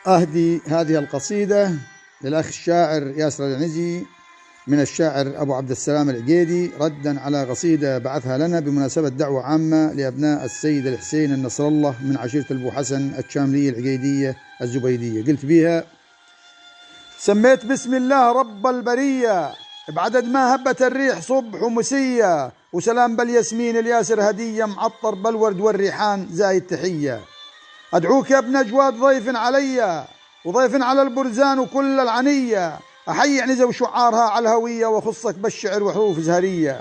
أهدي هذه القصيدة للأخ الشاعر ياسر العنزي من الشاعر أبو عبد السلام العقيدي، ردا على قصيدة بعثها لنا بمناسبة دعوة عامة لأبناء السيد الحسين النصر الله من عشيرة البو حسن الشاملية العقيدية الزبيدية. قلت بها: سميت بسم الله رب البرية بعدد ما هبت الريح صبح ومسية، وسلام بالياسمين الياسر هدية معطر بالورد والريحان زايد تحية. أدعوك يا ابن أجواد ضيف علي وضيف على البرزان وكل العنية، أحيي عنزة وشعارها على الهوية وخصك بالشعر وحروف زهرية.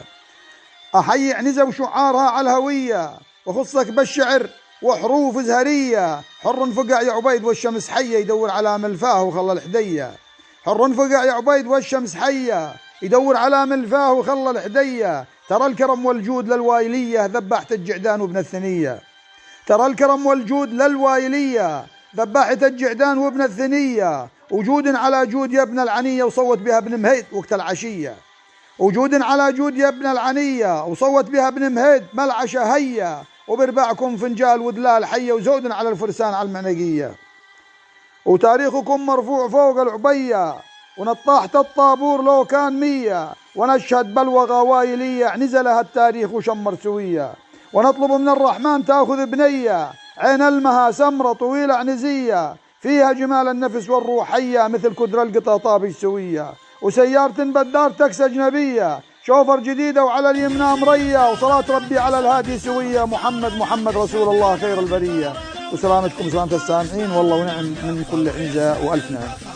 أحيي عنزة وشعارها على الهوية وخصك بالشعر وحروف زهرية. حر فقع يا عبيد والشمس حية يدور على ملفاه وخلى الحدية. حر فقع يا عبيد والشمس حية يدور على ملفاه وخلى الحدية. ترى الكرم والجود للوايلية ذبحة الجعدان وابن الثنية. ترى الكرم والجود للوايلية ذبحة الجعدان وابن الثنية. وجود على جود يا ابن العنية وصوت بها ابن مهيد وقت العشية. وجود على جود يا ابن العنية وصوت بها ابن مهيد ما العشا هيا. وبربعكم فنجال ودلال حية وزود على الفرسان على المعنقية. وتاريخكم مرفوع فوق العبية ونطاحت الطابور لو كان 100. ونشهد بلوغة وايلية نزلها التاريخ وشمر سوية. ونطلب من الرحمن تأخذ بنية عين المها سمرة طويلة عنزية فيها جمال النفس والروح حية مثل كدر القطاطاب السوية. وسيارة بدار تكس أجنبية شوفر جديدة وعلى اليمنى مرية. وصلاة ربي على الهادي سوية محمد رسول الله خير البرية. وسلامتكم سلامة السامعين والله ونعم من كل عنزة وألف نعم.